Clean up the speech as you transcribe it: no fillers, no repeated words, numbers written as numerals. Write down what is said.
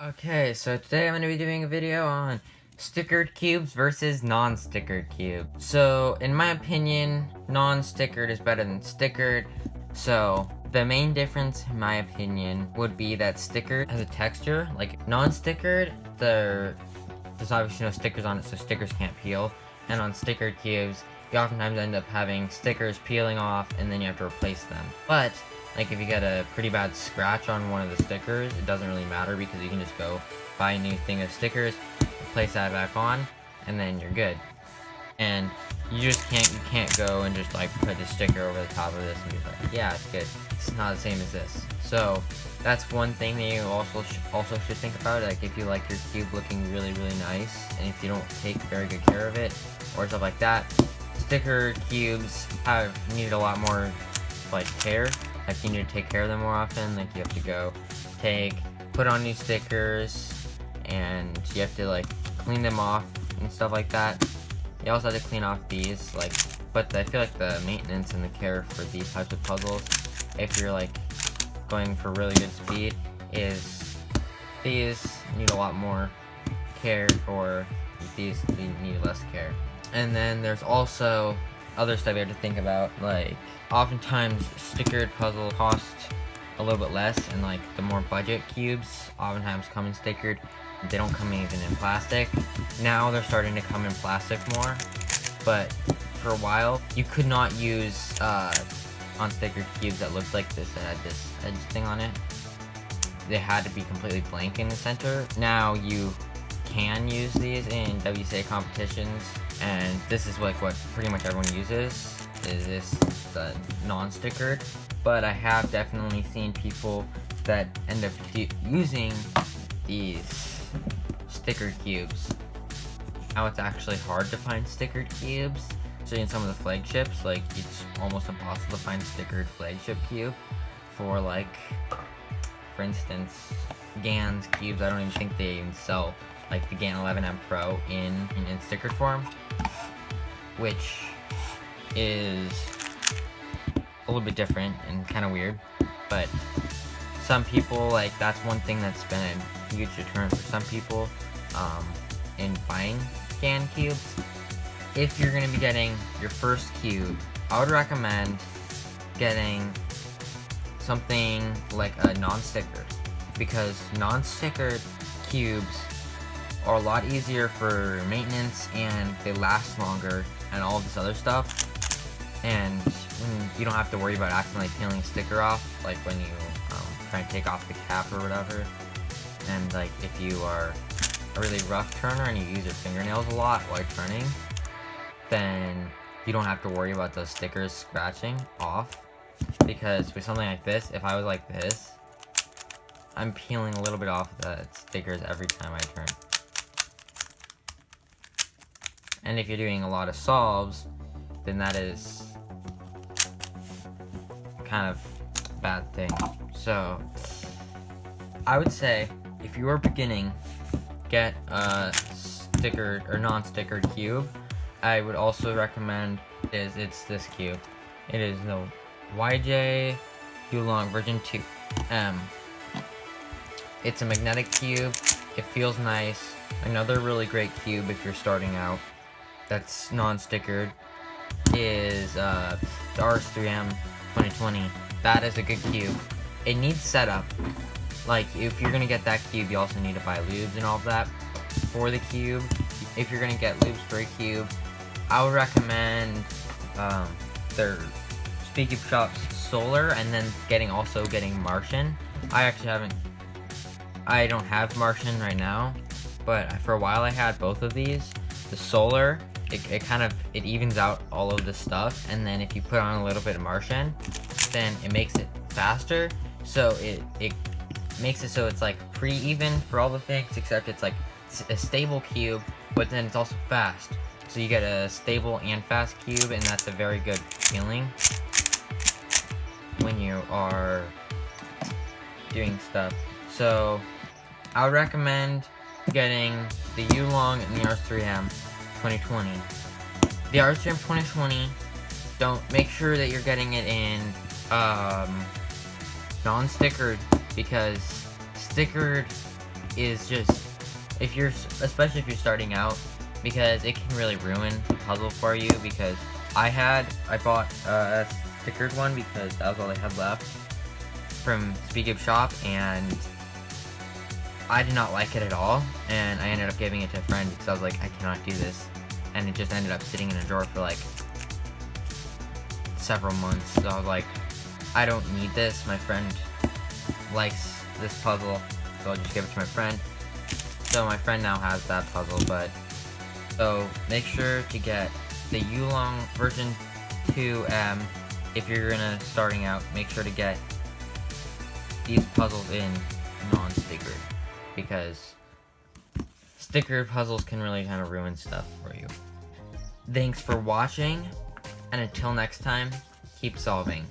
Okay, so today I'm going to be doing a video on stickered cubes versus non-stickered cubes. So, in my opinion, non-stickered is better than stickered. So, the main difference, in my opinion, would be that stickered has a texture. Like, non-stickered, there's obviously no stickers on it, so stickers can't peel. And on stickered cubes, you oftentimes end up having stickers peeling off, and then you have to replace them. But like if you get a pretty bad scratch on one of the stickers, it doesn't really matter because you can just go buy a new thing of stickers, place that back on, and then you're good. And you can't go and just like put a sticker over the top of this and be like, yeah, it's good. It's not the same as this. So that's one thing that you also should think about. Like if you like your cube looking really nice, and if you don't take very good care of it or stuff like that, sticker cubes have needed a lot more like care. Like you need to take care of them more often. Like you have to go put on new stickers, and you have to like clean them off and stuff like that. You also have to clean off these, like, but I feel like the maintenance and the care for these types of puzzles, if you're like going for really good speed, is these need a lot more care, or these need less care. And then there's also other stuff you have to think about, like oftentimes stickered puzzles cost a little bit less, and like the more budget cubes oftentimes come in stickered. They don't come even in plastic. Now they're starting to come in plastic more, but for a while you could not use on stickered cubes that looked like this, that had this edge thing on it. They had to be completely blank in the center. Now you can use these in WCA competitions, and this is like what pretty much everyone uses, is this the non-stickered. But I have definitely seen people that end up using these stickered cubes. Now it's actually hard to find stickered cubes. So in some of the flagships, like it's almost impossible to find a stickered flagship cube for, like, for instance, GAN's cubes. I don't even think they even sell like the GAN 11M Pro in stickered form, which is a little bit different and kind of weird. But some people, like, that's one thing that's been a huge deterrent for some people in buying GAN cubes. If you're going to be getting your first cube, I would recommend getting something like a non-stickered, because non-stickered cubes are a lot easier for maintenance, and they last longer and all this other stuff. And you don't have to worry about accidentally peeling a sticker off, like when you try and take off the cap or whatever. And like if you are a really rough turner and you use your fingernails a lot while turning, then you don't have to worry about those stickers scratching off. Because with something like this, if I was like this, I'm peeling a little bit off the stickers every time I turn. And if you're doing a lot of solves, then that is kind of a bad thing. So I would say if you are beginning, get a stickered or non-stickered cube. I would also recommend it's this cube. It is the YJ Long version 2M. It's a magnetic cube. It feels nice. Another really great cube if you're starting out that's non-stickered is the RS3M 2020. That is a good cube. It needs setup. Like, if you're gonna get that cube, you also need to buy lubes and all of that for the cube. If you're gonna get lubes for a cube, I would recommend their Speaky Shop's Solar, and then getting Martian. I don't have Martian right now, but for a while I had both of these. The Solar, it evens out all of the stuff, and then if you put on a little bit of Martian, then it makes it faster. So it makes it so it's like pre-even for all the things, except it's like a stable cube, but then it's also fast. So you get a stable and fast cube, and that's a very good feeling when you are doing stuff. So I would recommend getting the Long and the RS3M 2020. The RS3M 2020, make sure that you're getting it in non-stickered, because stickered is just, especially if you're starting out, because it can really ruin the puzzle for you, because I bought a stickered one because that was all they had left from Speak Up Shop, and I did not like it at all, and I ended up giving it to a friend because I was like, I cannot do this, and it just ended up sitting in a drawer for like several months. So I was like, I don't need this. My friend likes this puzzle, so I'll just give it to my friend. So my friend now has that puzzle, so make sure to get the Yulong version 2M. If you're starting out, make sure to get these puzzles in non-stickered, because sticker puzzles can really kind of ruin stuff for you. Thanks for watching, and until next time, keep solving.